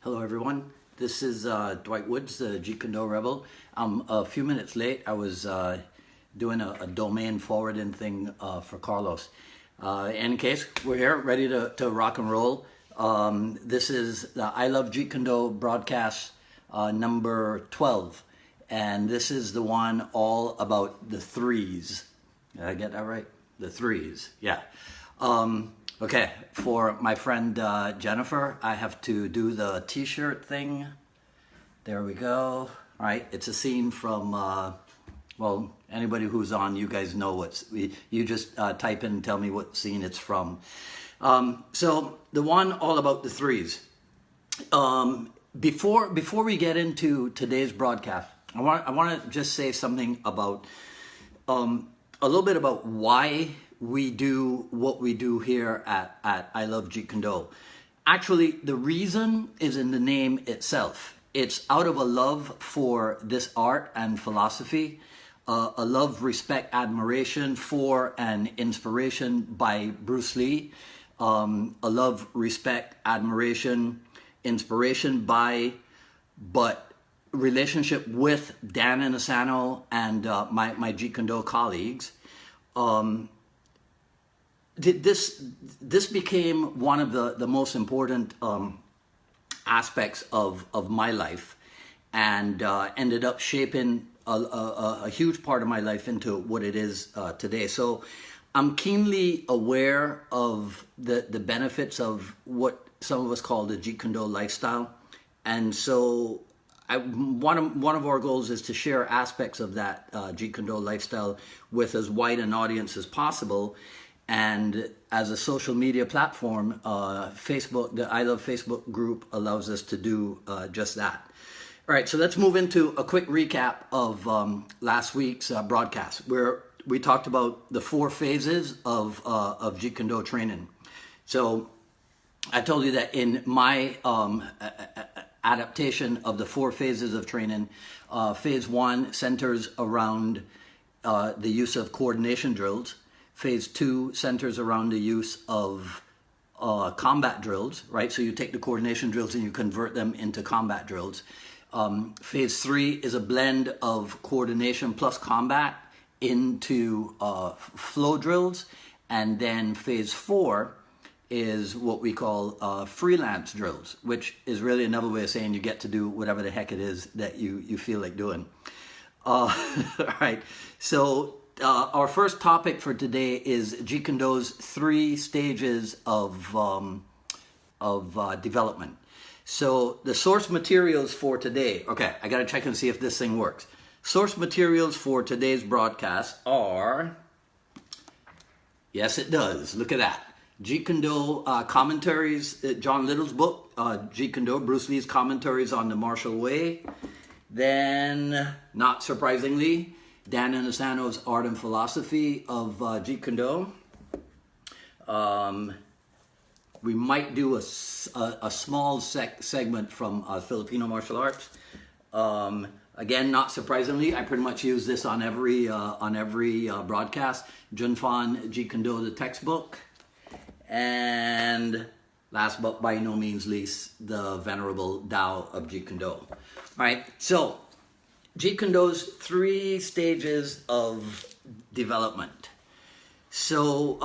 Hello everyone, this is Dwight Woods, the Jeet Kune Rebel. I'm a few minutes late. I was doing a domain forwarding thing for Carlos. In any case, we're here ready to rock and roll. This is the I Love Jeet Kune broadcast number 12. And this is the one all about the threes. Did I get that right? The threes, yeah. Okay, for my friend Jennifer, I have to do the t-shirt thing. There we go. All right, it's a scene from, well, anybody who's on, you guys know you just type in and tell me what scene it's from. So the one all about the threes. Before we get into today's broadcast, I want to just say something about, a little bit about why we do what we do here at I Love Jeet Kune. Actually, the reason is in the name itself. It's out of a love for this art and philosophy, a love, respect, admiration for and inspiration by Bruce Lee, a love, respect, admiration, inspiration by, but relationship with Dan Inosanto and my Jeet Kune colleagues. This became one of the most important aspects of my life, and ended up shaping a huge part of my life into what it is today. So I'm keenly aware of the benefits of what some of us call the Jeet Kune lifestyle, and so one of our goals is to share aspects of that Jeet Kune lifestyle with as wide an audience as possible. And as a social media platform, Facebook, the I Love Facebook group allows us to do just that. All right, so let's move into a quick recap of last week's broadcast, where we talked about the 4 phases of Jeet Kune training. So I told you that in my adaptation of the 4 phases of training, phase 1 centers around the use of coordination drills. Phase 2 centers around the use of combat drills, right? So you take the coordination drills and you convert them into combat drills. Phase 3 is a blend of coordination plus combat into flow drills. And then phase 4 is what we call freelance drills, which is really another way of saying you get to do whatever the heck it is that you feel like doing. All right, so our first topic for today is Jeet Kune's 3 stages of development. So the source materials for today, okay, I gotta check and see if this thing works. Source materials for today's broadcast are, yes it does, look at that. Jeet Kune commentaries, John Little's book, Jeet Kune, Bruce Lee's commentaries on the martial way. Then, not surprisingly, Dan Inosanto's Art and Philosophy of Jeet Kune. We might do a small segment from Filipino martial arts. Again, not surprisingly, I pretty much use this on every broadcast. Junfan Jeet Kune, the textbook. And last but by no means least, the Venerable Tao of Jeet Kune. All right, so Jeet Kune's 3 stages of development. So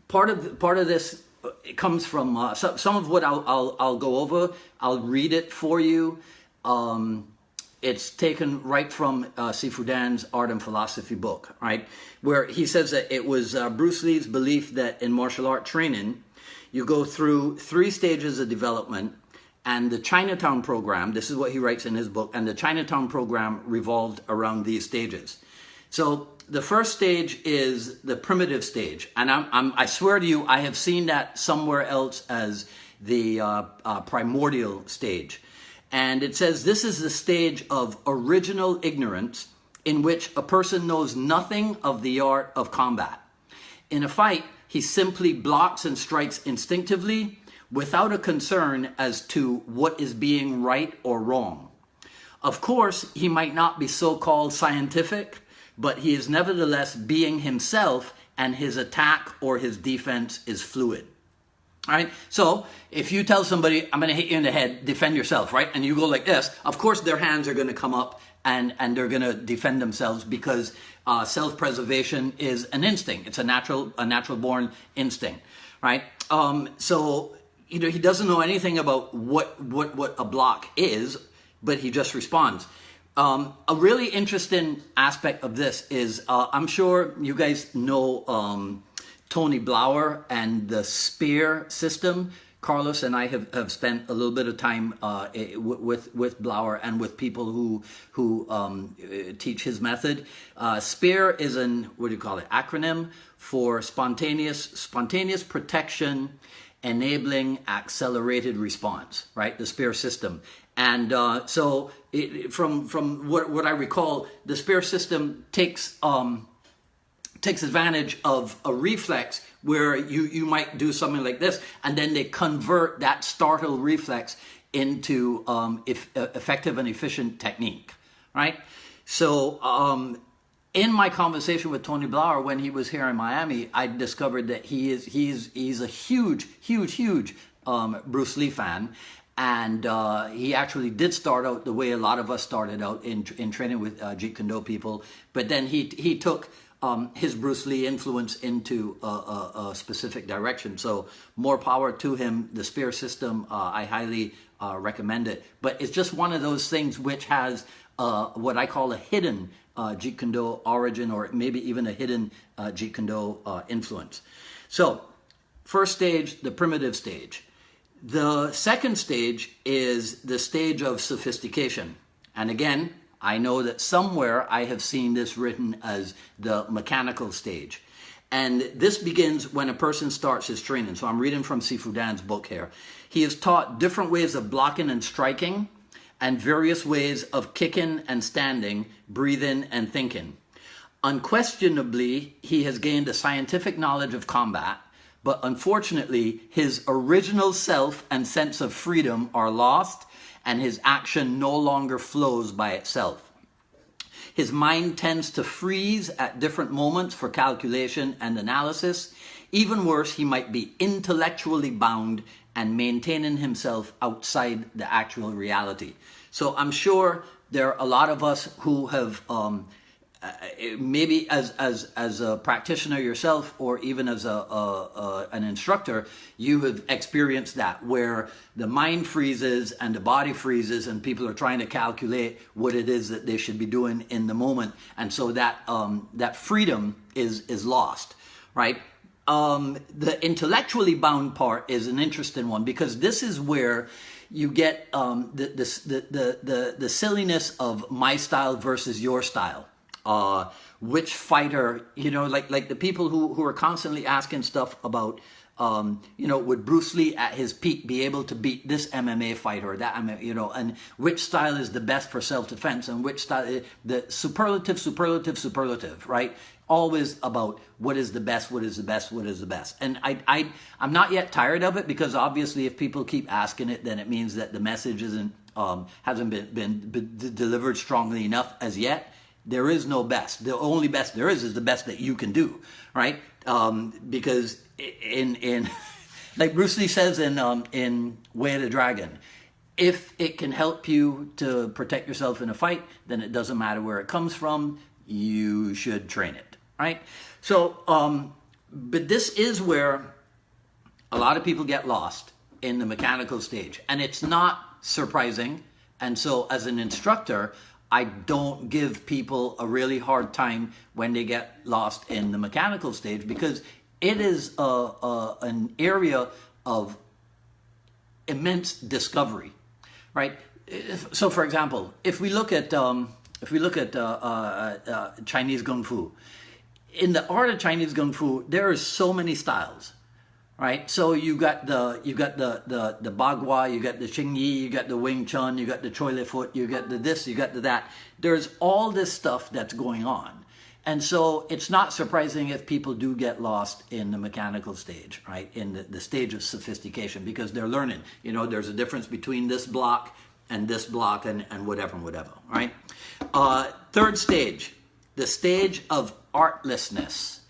part of this comes from some of what I'll go over. I'll read it for you. It's taken right from Sifu Dan's Art and Philosophy book, right? Where he says that it was Bruce Lee's belief that in martial art training, you go through 3 stages of development. And the Chinatown program, this is what he writes in his book, and the Chinatown program revolved around these stages. So the first stage is the primitive stage. And I swear to you, I have seen that somewhere else as the primordial stage. And it says this is the stage of original ignorance in which a person knows nothing of the art of combat. In a fight, he simply blocks and strikes instinctively, without a concern as to what is being right or wrong. Of course, he might not be so-called scientific, but he is nevertheless being himself, and his attack or his defense is fluid. Right? So if you tell somebody, I'm going to hit you in the head, defend yourself, right? And you go like this, of course their hands are going to come up and they're going to defend themselves because self-preservation is an instinct. It's a natural born instinct, right? So, you know, he doesn't know anything about what a block is, but he just responds. A really interesting aspect of this is, I'm sure you guys know Tony Blauer and the spear system. Carlos and I have spent a little bit of time with Blauer and with people who teach his method. Spear is acronym for spontaneous protection enabling accelerated response, right? The spear system. And so from what I recall, the spear system takes advantage of a reflex where you might do something like this, and then they convert that startle reflex into effective and efficient technique, right? So in my conversation with Tony Blauer when he was here in Miami, I discovered that he's a huge Bruce Lee fan. And he actually did start out the way a lot of us started out in training with Jeet Kune people. But then he took his Bruce Lee influence into a specific direction. So more power to him. The spear system, I highly recommend it. But it's just one of those things which has what I call a hidden Jeet Kune Do origin, or maybe even a hidden Jeet Kune Do influence. So first stage, the primitive stage. The second stage is the stage of sophistication. And again, I know that somewhere I have seen this written as the mechanical stage. And this begins when a person starts his training. So I'm reading from Sifu Dan's book here. He is taught different ways of blocking and striking, and various ways of kicking and standing, breathing and thinking. Unquestionably, he has gained a scientific knowledge of combat, but unfortunately, his original self and sense of freedom are lost, and his action no longer flows by itself. His mind tends to freeze at different moments for calculation and analysis. Even worse, he might be intellectually bound and maintaining himself outside the actual reality. So I'm sure there are a lot of us who have maybe as a practitioner yourself, or even as an instructor, you have experienced that, where the mind freezes and the body freezes, and people are trying to calculate what it is that they should be doing in the moment, and so that that freedom is lost, right? The intellectually bound part is an interesting one, because this is where you get the silliness of my style versus your style. Which fighter, you know, like the people who are constantly asking stuff about, you know, would Bruce Lee at his peak be able to beat this MMA fighter or that, you know, and which style is the best for self-defense, and which style, the superlative, right? Always about what is the best, what is the best, what is the best. And I'm not yet tired of it, because obviously if people keep asking it, then it means that the message hasn't been delivered strongly enough as yet. There is no best. The only best there is the best that you can do, right? Because in like Bruce Lee says in Way of the Dragon, if it can help you to protect yourself in a fight, then it doesn't matter where it comes from. You should train it, right? So, but this is where a lot of people get lost in the mechanical stage, and it's not surprising. And so, as an instructor, I don't give people a really hard time when they get lost in the mechanical stage, because it is an area of immense discovery, right? So, for example, if we look at Chinese Kung Fu, in the art of Chinese Kung Fu, there are so many styles, right? So you got the Bagua, you got the Xing Yi, you got the Wing Chun, you got the Choi Le Foot, you got the this, you got the that. There's all this stuff that's going on. And so it's not surprising if people do get lost in the mechanical stage, right? In the stage of sophistication, because they're learning. You know, there's a difference between this block and this block and whatever, right? Third stage, the stage of artlessness.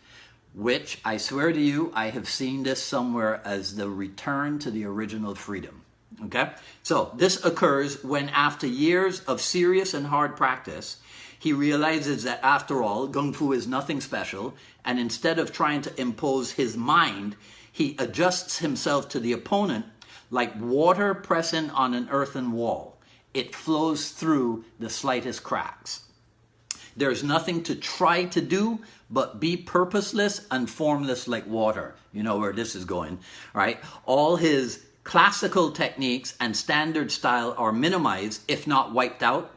which I swear to you, I have seen this somewhere as the return to the original freedom. Okay? So this occurs when, after years of serious and hard practice, he realizes that after all, Kung Fu is nothing special, and instead of trying to impose his mind, he adjusts himself to the opponent like water pressing on an earthen wall. It flows through the slightest cracks. There's nothing to try to do but be purposeless and formless like water. You know where this is going, right? All his classical techniques and standard style are minimized, if not wiped out,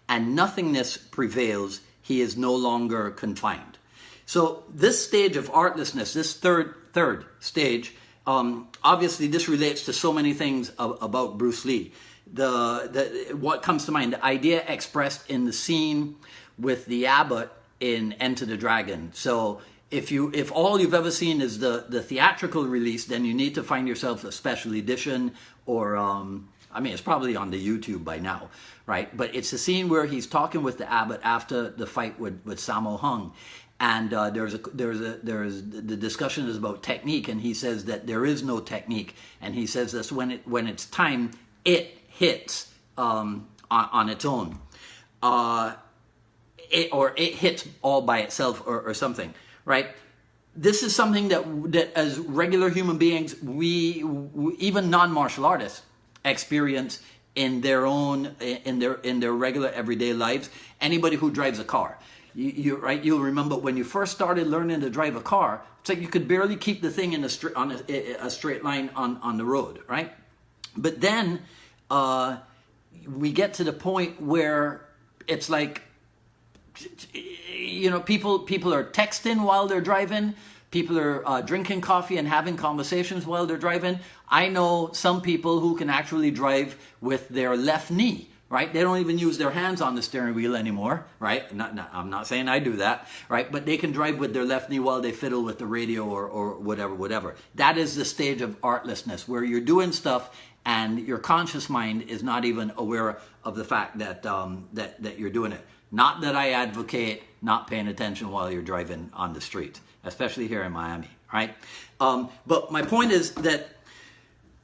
and nothingness prevails. He is no longer confined. So this stage of artlessness, this third stage, obviously this relates to so many things about Bruce Lee. What comes to mind, the idea expressed in the scene with the abbot in Enter the Dragon. So if all you've ever seen is the theatrical release, then you need to find yourself a special edition, or I mean, it's probably on the YouTube by now, right? But it's a scene where he's talking with the abbot after the fight with Sammo Hung, and the discussion is about technique, and he says that there is no technique, and he says this when it's time, it hits on its own. It hits all by itself, or something, right? This is something that as regular human beings, we even non-martial artists experience in their regular everyday lives. Anybody who drives a car, you'll remember when you first started learning to drive a car, it's like you could barely keep the thing in a straight line on the road, right? But then we get to the point where it's like, you know, people are texting while they're driving. People are drinking coffee and having conversations while they're driving. I know some people who can actually drive with their left knee, right? They don't even use their hands on the steering wheel anymore, right? I'm not saying I do that, right? But they can drive with their left knee while they fiddle with the radio or whatever. That is the stage of artlessness, where you're doing stuff and your conscious mind is not even aware of the fact that that you're doing it. Not that I advocate not paying attention while you're driving on the street, especially here in Miami, right? But my point is that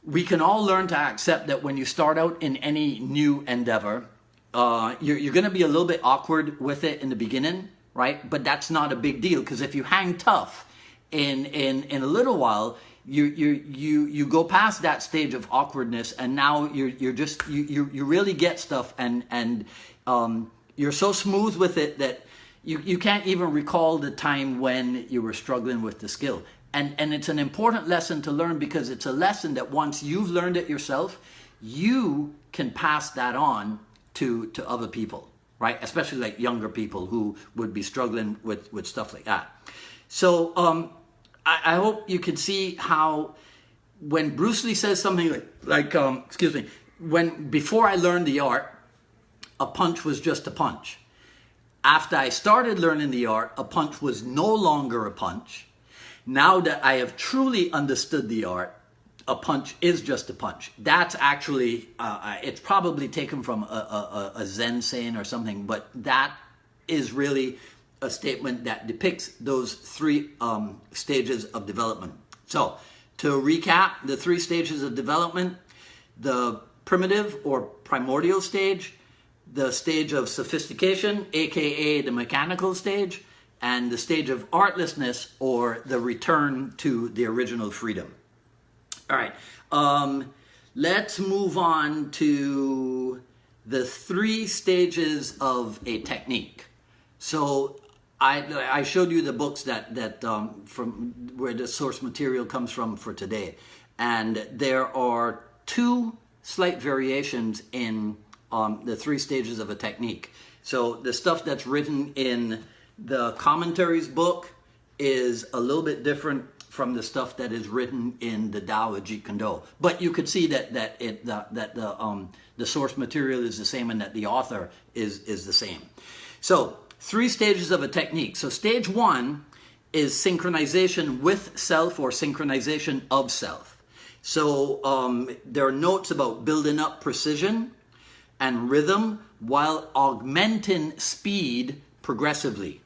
we can all learn to accept that when you start out in any new endeavor, you're going to be a little bit awkward with it in the beginning, right? But that's not a big deal, because if you hang tough in a little while, you go past that stage of awkwardness, and now you really get stuff, and you're so smooth with it that you can't even recall the time when you were struggling with the skill. And it's an important lesson to learn, because it's a lesson that once you've learned it yourself, you can pass that on to other people, right? Especially like younger people who would be struggling with stuff like that. So I hope you can see how when Bruce Lee says something like before I learned the art, a punch was just a punch. After I started learning the art, a punch was no longer a punch. Now that I have truly understood the art, a punch is just a punch. That's actually, it's probably taken from a Zen saying or something, but that is really a statement that depicts those three stages of development. So, to recap, the three stages of development: the primitive or primordial stage, the stage of sophistication, aka the mechanical stage, and the stage of artlessness, or the return to the original freedom. All right, let's move on to the three stages of a technique. So I showed you the books that from where the source material comes from for today, and there are two slight variations in the three stages of a technique. So the stuff that's written in the commentaries book is a little bit different from the stuff that is written in the Tao of Jeet Kune. But you could see that the source material is the same, and that the author is the same. So three stages of a technique. So stage one is synchronization with self, or synchronization of self. So there are notes about building up precision and rhythm while augmenting speed progressively.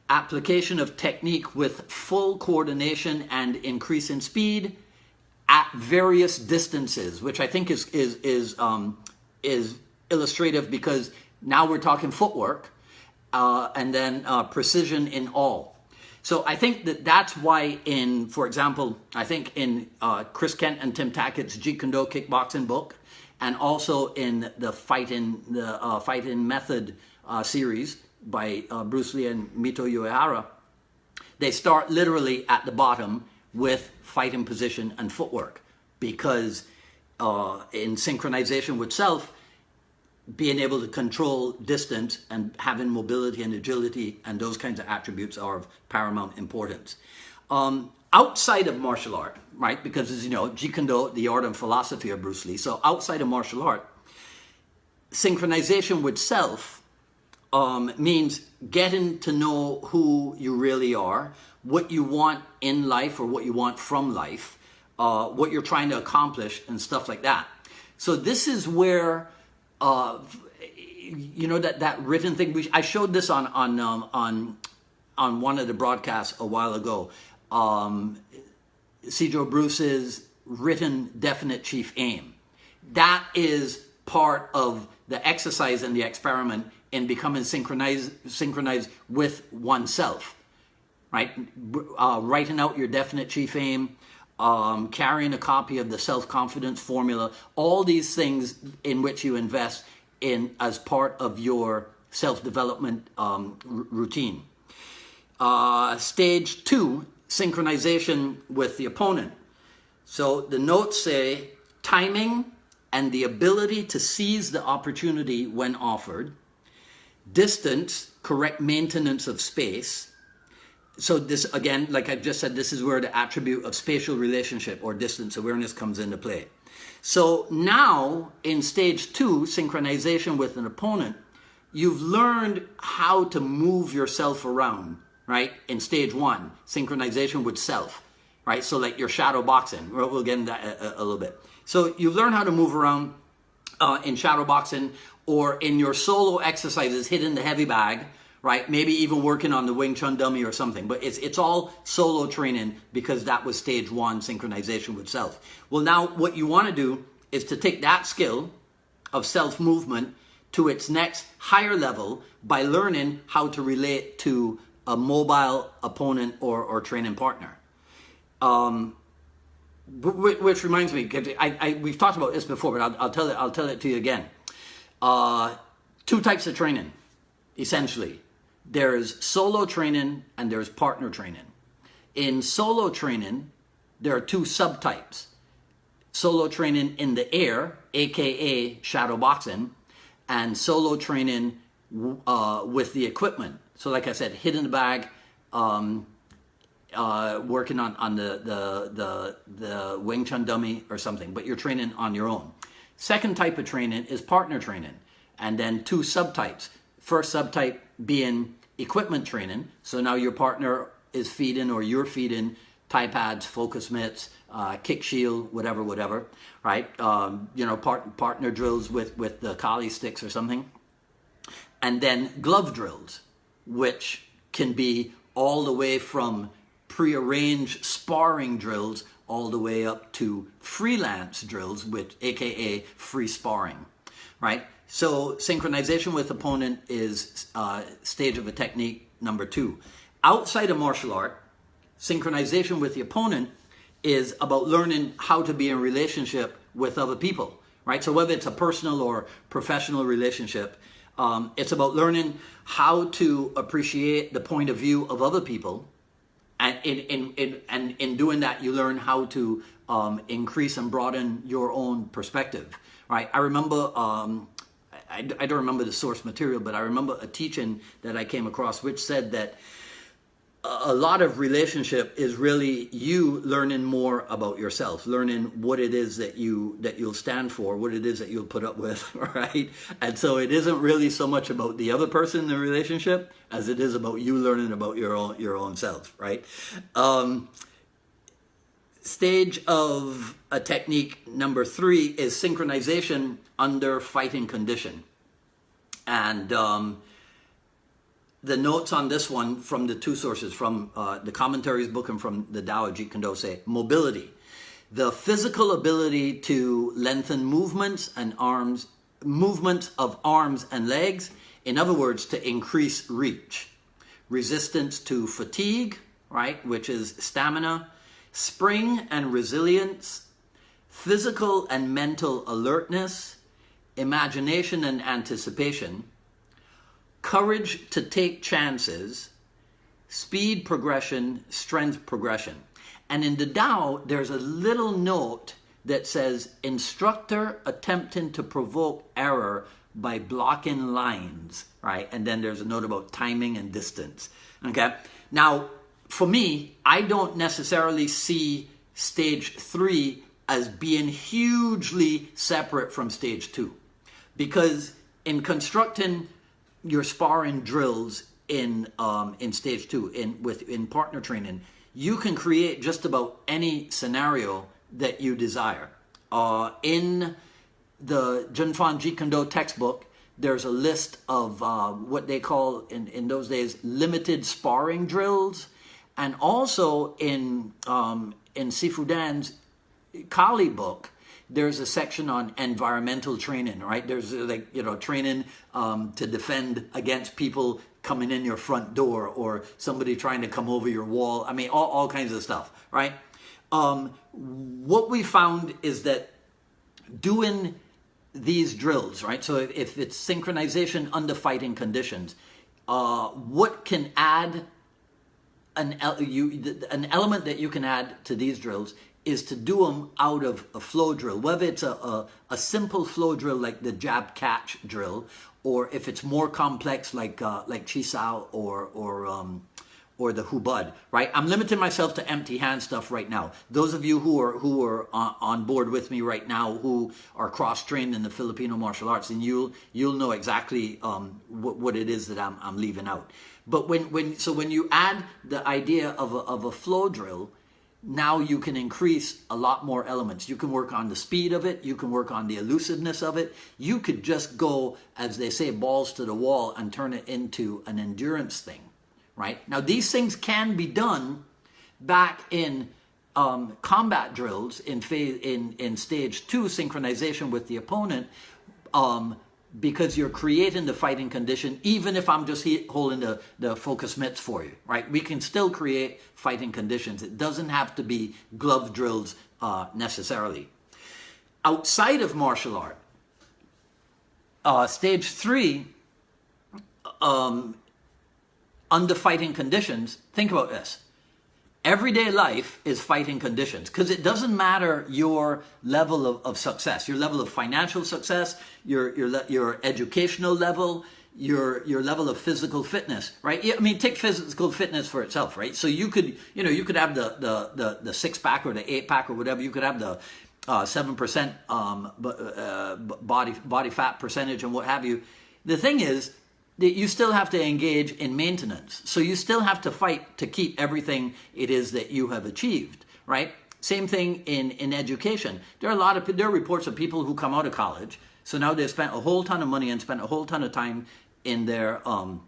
application of technique with full coordination and increase in speed at various distances, which I think is illustrative, because now we're talking footwork, and then precision in all. So I think that's why for example, I think in Chris Kent and Tim Tackett's Jeet Kune kickboxing book, and also in the Fight in Method series by Bruce Lee and Mito Uehara, they start literally at the bottom with fighting position and footwork, because in synchronization with self, being able to control distance and having mobility and agility and those kinds of attributes are of paramount importance. Outside of martial art, right? Because, as you know, Jeet Kune, the art and philosophy of Bruce Lee. So outside of martial art, synchronization with self means getting to know who you really are, what you want in life or what you want from life, what you're trying to accomplish and stuff like that. So this is where you know, that written thing. I showed this on one of the broadcasts a while ago. Cedro Bruce's written definite chief aim. That is part of the exercise and the experiment in becoming synchronized with oneself, right? Writing out your definite chief aim, carrying a copy of the self-confidence formula, all these things in which you invest in as part of your self-development routine. Stage 2, synchronization with the opponent. So the notes say timing and the ability to seize the opportunity when offered, distance, correct maintenance of space. So this, again, like I just said, this is where the attribute of spatial relationship or distance awareness comes into play. So now in stage 2, synchronization with an opponent, you've learned how to move yourself around, right? In stage 1, synchronization with self, right? So like your shadow boxing, we'll get into that a little bit. So you've learned how to move around in shadow boxing, or in your solo exercises, hitting the heavy bag, right? Maybe even working on the Wing Chun dummy or something. But it's all solo training, because that was stage 1, synchronization with self. Well, now what you want to do is to take that skill of self-movement to its next higher level by learning how to relate to a mobile opponent or training partner. Which reminds me, we've talked about this before, but I'll tell it to you again. 2 types of training, essentially. There's solo training and there's partner training. In solo training, there are 2 subtypes. Solo training in the air, aka shadow boxing, and solo training with the equipment. So like I said, hitting the bag, working on the Wing Chun dummy or something, but you're training on your own. Second type of training is partner training, and then 2 subtypes. First subtype being equipment training. So now your partner is feeding, or you're feeding Thai pads, focus mitts, kick shield, whatever, right? You know, partner drills with the Kali sticks or something. And then glove drills, which can be all the way from prearranged sparring drills all the way up to freelance drills, which aka free sparring, right? So synchronization with opponent is stage of a technique number 2. Outside of martial art, synchronization with the opponent is about learning how to be in relationship with other people, right? So whether it's a personal or professional relationship, it's about learning how to appreciate the point of view of other people. And in doing that, you learn how to increase and broaden your own perspective, right? I remember, I don't remember the source material, but I remember a teaching that I came across which said that a lot of relationship is really you learning more about yourself, learning what it is that you'll stand for, what it is that you'll put up with, right? And so it isn't really so much about the other person in the relationship as it is about you learning about your own self, right? Stage of a technique number 3 is synchronization under fighting condition. And the notes on this one from the two sources, from the commentaries book and from the Tao of Jeet Kune Do, say mobility, the physical ability to lengthen movements of arms and legs. In other words, to increase reach. Resistance to fatigue, right, which is stamina. Spring and resilience. Physical and mental alertness. Imagination and anticipation. Courage to take chances. Speed progression, strength progression. And in the Tao, there's a little note that says, instructor attempting to provoke error by blocking lines, right? And then there's a note about timing and distance, okay? Now, for me, I don't necessarily see stage 3 as being hugely separate from stage 2. Because in constructing your sparring drills in stage 2, in partner training, you can create just about any scenario that you desire. In the Junfan Jeet Kune Do textbook, there's a list of what they call, in those days, limited sparring drills. And also in Sifu Dan's Kali book, there's a section on environmental training, right? There's training to defend against people coming in your front door or somebody trying to come over your wall. I mean, all kinds of stuff, right? What we found is that doing these drills, right? So if it's synchronization under fighting conditions, what can add an element that you can add to these drills is to do them out of a flow drill, whether it's a simple flow drill like the jab catch drill, or if it's more complex like Chisao or the Hubud, right? I'm limiting myself to empty hand stuff right now. Those of you who are on board with me right now, who are cross-trained in the Filipino martial arts, and you'll know exactly what it is that I'm leaving out. But when you add the idea of a flow drill, now you can increase a lot more elements. You can work on the speed of it. You can work on the elusiveness of it. You could just go, as they say, balls to the wall and turn it into an endurance thing, right? Now, these things can be done back in combat drills in stage 2, synchronization with the opponent, because you're creating the fighting condition, even if I'm just holding the focus mitts for you, right? We can still create fighting conditions. It doesn't have to be glove drills necessarily. Outside of martial art, stage 3, under fighting conditions, think about this. Everyday life is fighting conditions, because it doesn't matter your level of success, your level of financial success, your educational level, your level of physical fitness, right? I mean, take physical fitness for itself, right? So you could have the 6-pack or the 8-pack or whatever. You could have the 7% body fat percentage and what have you. The thing is that you still have to engage in maintenance. So you still have to fight to keep everything it is that you have achieved, right? Same thing in education. There are reports of people who come out of college, so now they've spent a whole ton of money and spent a whole ton of time in their on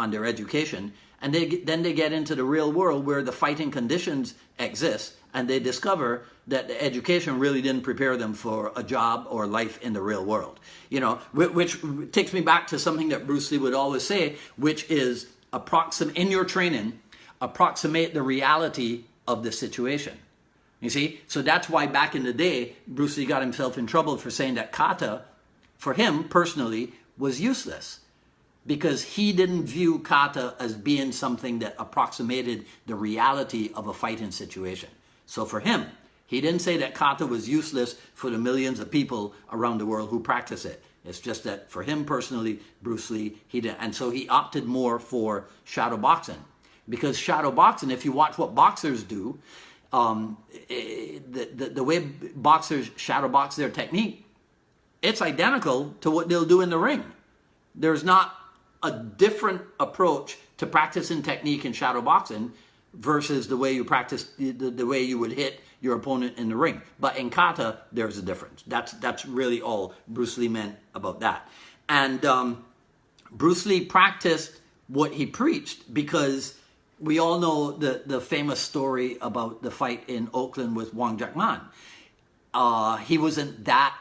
their education, and then they get into the real world where the fighting conditions exist, and they discover that the education really didn't prepare them for a job or life in the real world. You know, which takes me back to something that Bruce Lee would always say, which is in your training, approximate the reality of the situation. You see? So that's why back in the day, Bruce Lee got himself in trouble for saying that kata, for him personally, was useless. Because he didn't view kata as being something that approximated the reality of a fighting situation. So for him, he didn't say that kata was useless for the millions of people around the world who practice it. It's just that for him personally, Bruce Lee, he didn't. And so he opted more for shadow boxing. Because shadow boxing, if you watch what boxers do, the way boxers shadow box their technique, it's identical to what they'll do in the ring. There's not a different approach to practicing technique in shadow boxing versus the way you practice, the way you would hit your opponent in the ring. But in kata, there's a difference. That's really all Bruce Lee meant about that. And Bruce Lee practiced what he preached, because we all know the famous story about the fight in Oakland with Wong Jack Man. He wasn't that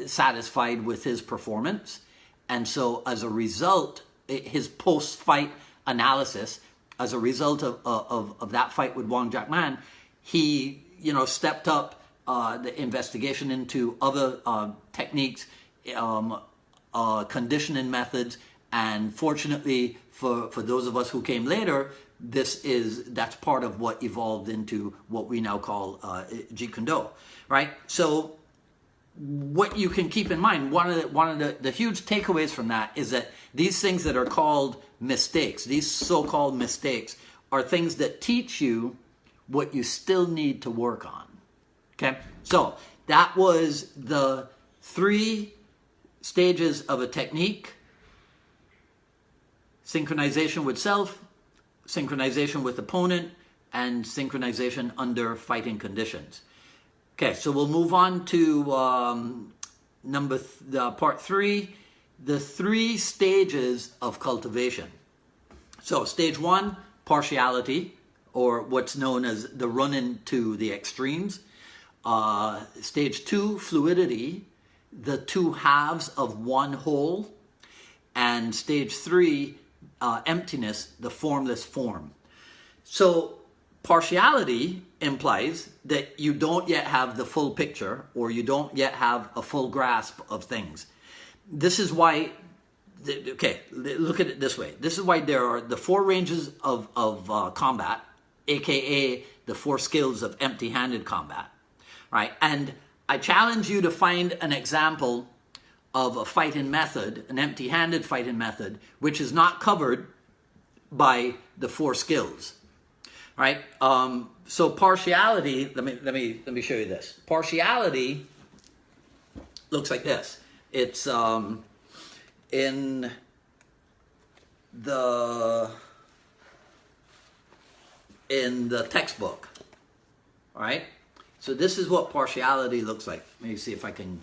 satisfied with his performance, and so as a result, his post-fight analysis, as a result of that fight with Wong Jack Man, he stepped up the investigation into other techniques, conditioning methods, and fortunately for those of us who came later, that's part of what evolved into what we now call Jeet Kune, right? So what you can keep in mind, one of the huge takeaways from that is that these things that are called mistakes, these so-called mistakes, are things that teach you what you still need to work on. Okay, so that was the 3 stages of a technique: synchronization with self, synchronization with opponent, and synchronization under fighting conditions. Okay, so we'll move on to part 3, the 3 stages of cultivation. So stage 1, partiality, or what's known as the run-in to the extremes. Stage 2, fluidity, the 2 halves of one whole. And stage 3, emptiness, the formless form. So partiality implies that you don't yet have the full picture, or you don't yet have a full grasp of things. This is why, okay, look at it this way. This is why there are the 4 ranges of combat, aka the 4 skills of empty-handed combat, right? And I challenge you to find an example of a fighting method, an empty-handed fighting method, which is not covered by the 4 skills, right? So partiality, let me show you this. Partiality looks like this. It's in the textbook, right? So this is what partiality looks like. Let me see if I can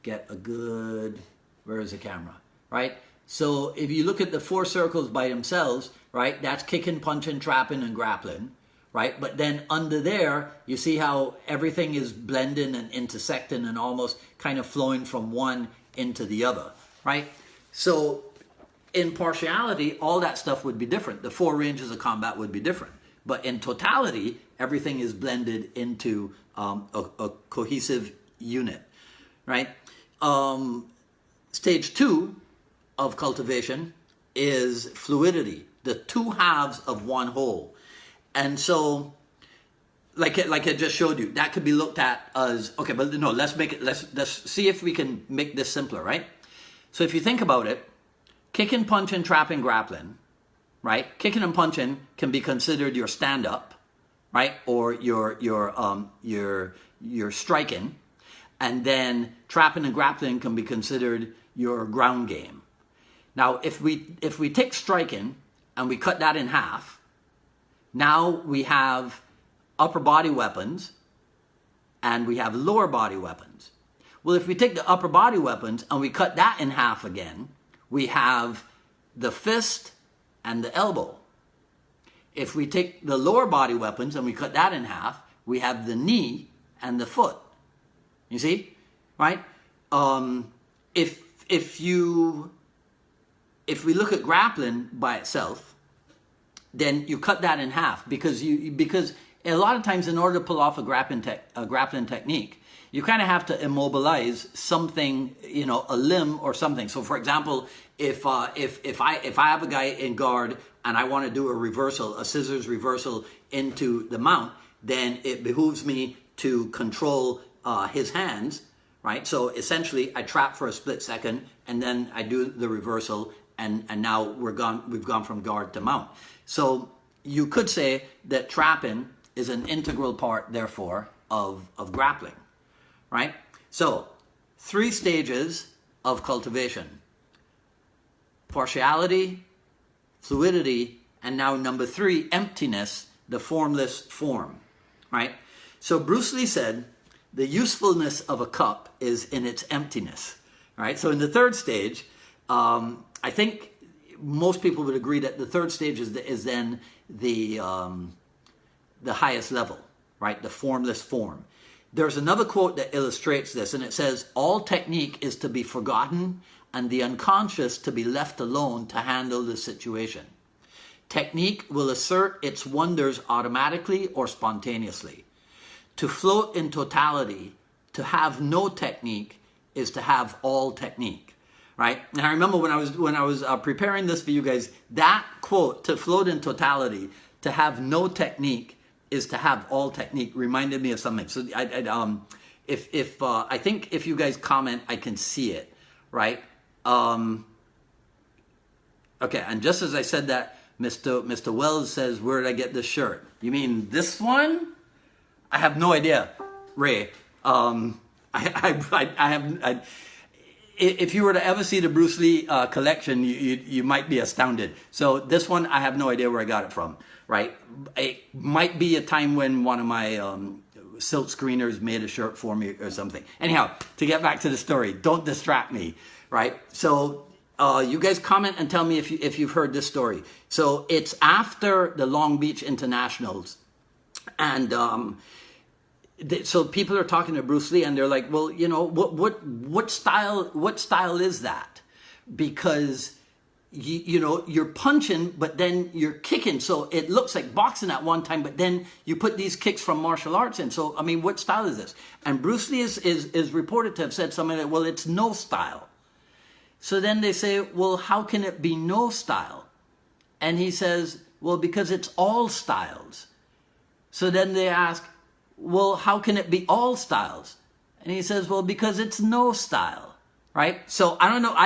get a good, where is the camera, right? So if you look at the 4 circles by themselves, right, that's kicking, punching, trapping, and grappling, right? But then under there, you see how everything is blending and intersecting and almost kind of flowing from one into the other, right? So in partiality, all that stuff would be different. The 4 ranges of combat would be different. But in totality, everything is blended into a cohesive unit, right? Stage 2 of cultivation is fluidity, the 2 halves of one whole. And so, like I just showed you, that could be looked at as, okay, but no, let's see if we can make this simpler, right? So if you think about it, kicking, punching, trapping, grappling, right? Kicking and punching can be considered your stand-up, right? Or your striking. And then trapping and grappling can be considered your ground game. Now, if we take striking and we cut that in half, now we have upper body weapons and we have lower body weapons. Well, if we take the upper body weapons and we cut that in half again, we have the fist and the elbow. If we take the lower body weapons and we cut that in half, we have the knee and the foot. You see, right? If we look at grappling by itself, then you cut that in half because a lot of times in order to pull off a grappling technique, you kind of have to immobilize something, a limb or something. So, for example, if I have a guy in guard and I want to do a scissors reversal into the mount, then it behooves me to control his hands, right? So essentially, I trap for a split second and then I do the reversal, and now we've gone from guard to mount. So you could say that trapping is an integral part, therefore, of grappling, right? So 3 stages of cultivation: partiality, fluidity, and now number 3, emptiness, the formless form, right? So Bruce Lee said, the usefulness of a cup is in its emptiness, right? So in the 3rd stage, I think most people would agree that the third stage is then the highest level, right? The formless form. There's another quote that illustrates this, and it says, all technique is to be forgotten and the unconscious to be left alone to handle the situation. Technique will assert its wonders automatically or spontaneously. To float in totality, to have no technique, is to have all technique, right? And I remember when I was preparing this for you guys, that quote, to float in totality, to have no technique, is to have all technique, reminded me of something. So I think if you guys comment, I can see it, right? Okay, and just as I said that, Mr. Wells says, where did I get this shirt? You mean this one? I have no idea, Ray. If you were to ever see the Bruce Lee collection, you might be astounded. So this one, I have no idea where I got it from, right? It might be a time when one of my silk screeners made a shirt for me or something. Anyhow, to get back to the story, don't distract me, right? So you guys comment and tell me if you've heard this story. So it's after the Long Beach Internationals, and so people are talking to Bruce Lee, and they're like, well, you know, what style is that? Because you know, you're punching, but then you're kicking. So it looks like boxing at one time, but then you put these kicks from martial arts in. So, I mean, what style is this? And Bruce Lee is reported to have said something like, well, it's no style. So then they say, well, how can it be no style? And he says, well, because it's all styles. So then they ask, well, how can it be all styles? And he says, well, because it's no style, right? So I don't know.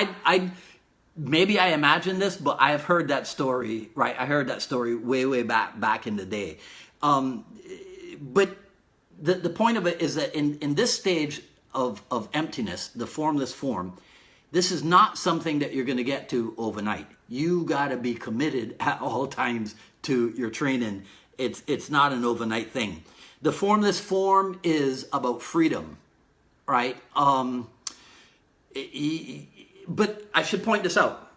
Maybe I imagined this, but I have heard that story, right? I heard that story way back in the day. But the point of it is that in this stage of emptiness, the formless form, this is not something that you're going to get to overnight. You got to be committed at all times to your training. It's not an overnight thing. The formless form is about freedom, right? But I should point this out.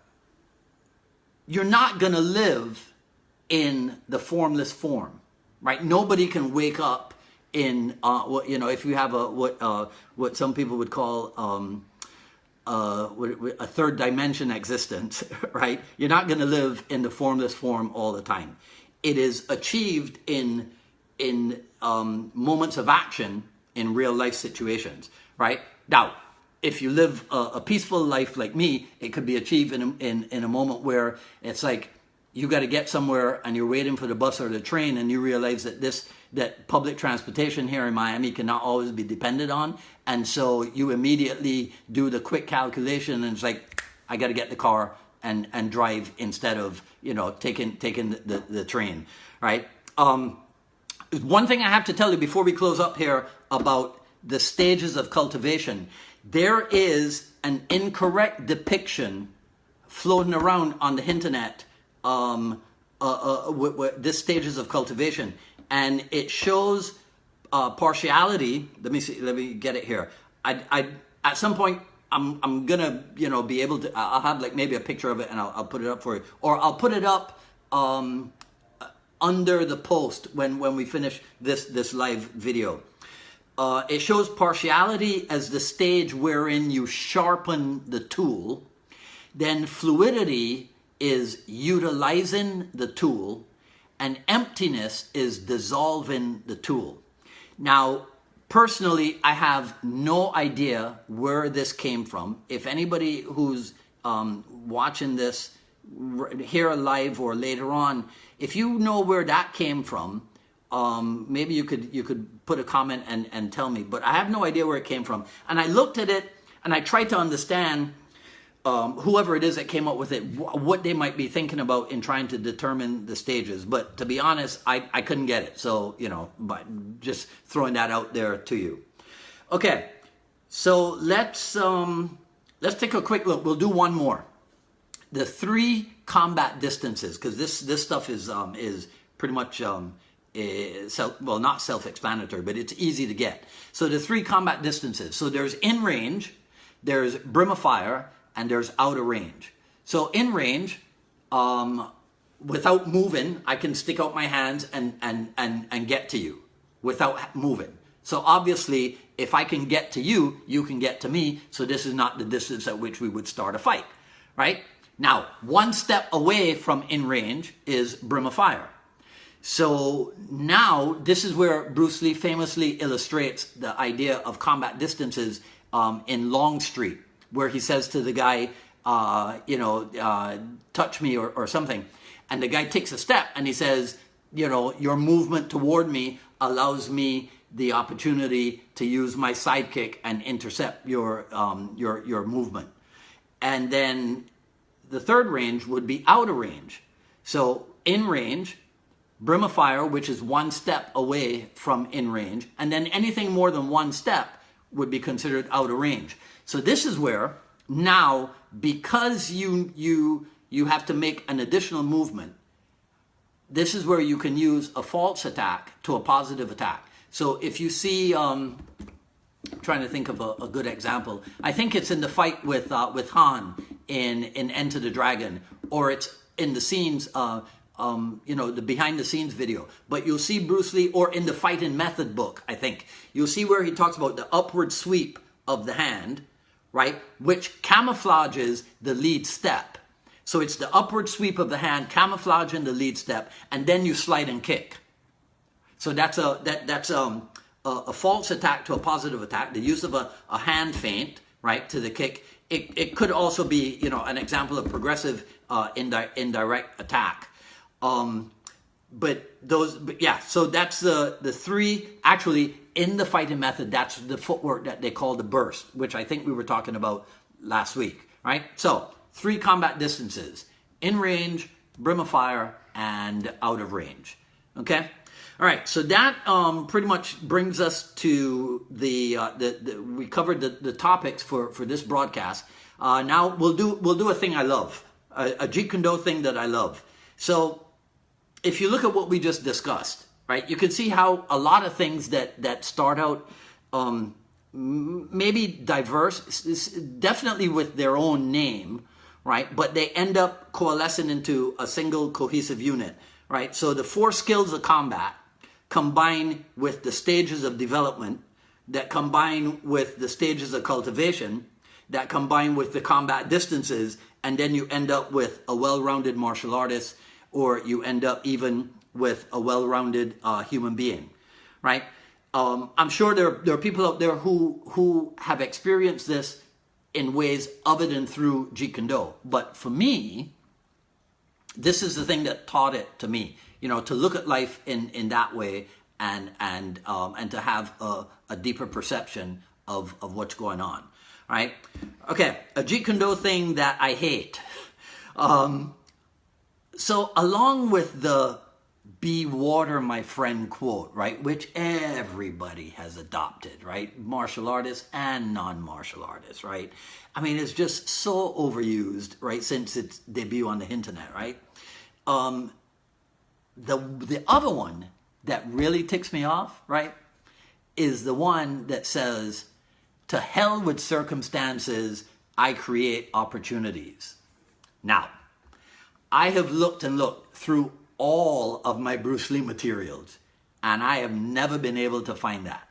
You're not going to live in the formless form, right? Nobody can wake up in, you know, if you have what some people would call a third dimension existence, right? You're not going to live in the formless form all the time. It is achieved in moments of action in real life situations, right? Now, if you live a peaceful life like me, it could be achieved in a moment where it's like you got to get somewhere and you're waiting for the bus or the train, and you realize that public transportation here in Miami cannot always be depended on, and so you immediately do the quick calculation, and it's like, I got to get the car and drive instead of, you know, taking the train, right? One thing I have to tell you before we close up here about the stages of cultivation. There is an incorrect depiction floating around on the internet with this stages of cultivation, and it shows partiality. Let me get it here. I at some point I'm gonna, you know, be able to. I'll have like maybe a picture of it, and I'll put it up for you, or I'll put it up under the post when we finish this live video. It shows partiality as the stage wherein you sharpen the tool. Then fluidity is utilizing the tool, and emptiness is dissolving the tool. Now, personally, I have no idea where this came from. If anybody who's watching this here live or later on, if you know where that came from, maybe you could put a comment and tell me, but I have no idea where it came from. And I looked at it and I tried to understand whoever it is that came up with it, what they might be thinking about in trying to determine the stages. But to be honest, I couldn't get it. So, you know, but just throwing that out there to you. Okay, so let's take a quick look. We'll do one more. The 3 combat distances, because this stuff is pretty much not self-explanatory, but it's easy to get. So the 3 combat distances. So there's in range, there's brim of fire, and there's out of range. So in range, without moving, I can stick out my hands and get to you without moving. So obviously, if I can get to you, you can get to me. So this is not the distance at which we would start a fight, right? Now, one step away from in range is brim of fire. So now this is where Bruce Lee famously illustrates the idea of combat distances in Longstreet, where he says to the guy, touch me or something. And the guy takes a step and he says, your movement toward me allows me the opportunity to use my sidekick and intercept your movement. And then the third range would be out of range. So in range, brim of fire, which is one step away from in range, and then anything more than one step would be considered out of range. So this is where now, because you have to make an additional movement, this is where you can use a false attack to a positive attack. So if you see, trying to think of a good example, I think it's in the fight with Han in Enter the Dragon, or it's in the scenes, the behind the scenes video. But you'll see Bruce Lee, or in the Fighting Method book, I think, you'll see where he talks about the upward sweep of the hand, right, which camouflages the lead step. So it's the upward sweep of the hand, camouflaging the lead step, and then you slide and kick. So that's a false attack to a positive attack, the use of a hand feint, right, to the kick. It could also be, an example of progressive indirect attack. So that's the three, actually, in the Fighting Method, that's the footwork that they call the burst, which I think we were talking about last week, right? So 3 combat distances: in range, brim of fire, and out of range. Okay? All right, so that pretty much brings us to we covered the topics for this broadcast. Now we'll do a thing I love, a Jeet Kune thing that I love. So if you look at what we just discussed, right, you can see how a lot of things that start out maybe diverse, definitely with their own name, right, but they end up coalescing into a single cohesive unit, right? So the 4 skills of combat combine with the stages of development, that combine with the stages of cultivation, that combine with the combat distances, and then you end up with a well-rounded martial artist, or you end up even with a well-rounded human being, right? I'm sure there are people out there who have experienced this in ways other than through Jeet Kune. But for me, this is the thing that taught it to me, to look at life in that way and to have a deeper perception of what's going on, right? Okay, a Jeet Kune thing that I hate. So along with the "be water, my friend" quote, right, which everybody has adopted, right, martial artists and non-martial artists, right? I mean, it's just so overused, right, since its debut on the internet, right? The other one that really ticks me off, right, is the one that says, "To hell with circumstances, I create opportunities." Now, I have looked and looked through all of my Bruce Lee materials, and I have never been able to find that.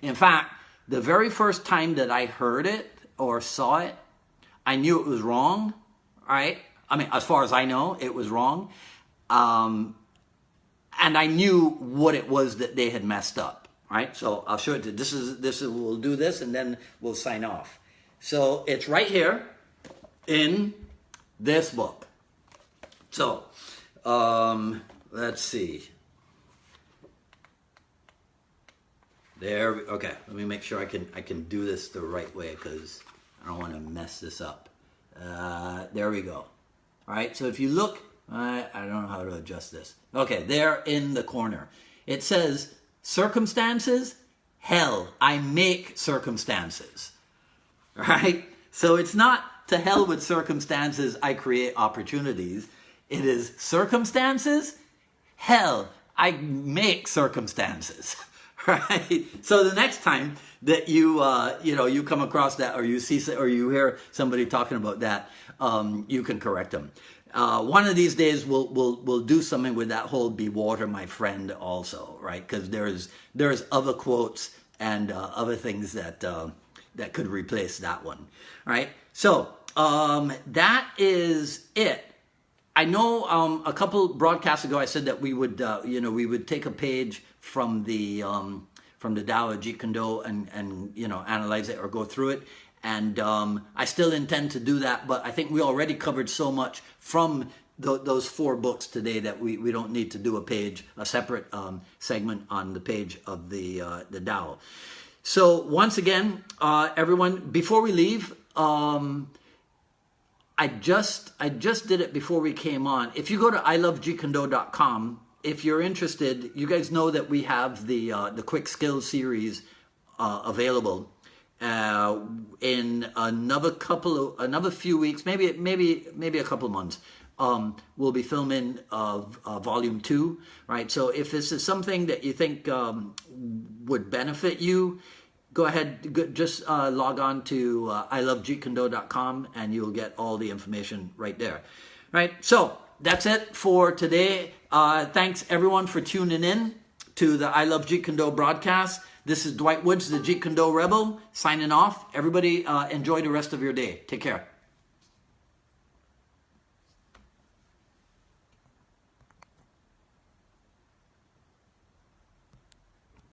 In fact, the very first time that I heard it or saw it, I knew it was wrong, right? I mean, as far as I know, it was wrong. And I knew what it was that they had messed up, right? So I'll show it to you. This is, we'll do this and then we'll sign off. So it's right here in this book. So, let's see. Okay, let me make sure I can do this the right way, because I don't want to mess this up. There we go. All right, so if you look, I don't know how to adjust this. Okay, there in the corner. It says, "Circumstances? Hell, I make circumstances." All right? So it's not "to hell with circumstances, I create opportunities." It is "circumstances? Hell, I make circumstances." Right? So the next time that you come across that, or you see, or you hear somebody talking about that, you can correct them. One of these days we'll do something with that whole "be water, my friend" also, right? Because there's other quotes and other things that that could replace that one, right? So that is it. I know a couple broadcasts ago I said that we would we would take a page from the Tao of Jeet Kune Do and analyze it or go through it. And I still intend to do that, but I think we already covered so much from those 4 books today that we don't need to do a separate segment on the page of the Tao. So once again, everyone, before we leave, I just did it before we came on. If you go to ilovejeetkunዶ.com, if you're interested, you guys know that we have the Quick Skills series available. In another few weeks, maybe a couple of months, we'll be filming volume 2, right? So if this is something that you think would benefit you, go ahead, just log on to ilovejeetkunዶ.com and you'll get all the information right there, right? So that's it for today. Thanks everyone for tuning in to the I Love Jeet Kune Do broadcast. This is Dwight Woods, the Jeet Kune Do Rebel, signing off. Everybody enjoy the rest of your day. Take care.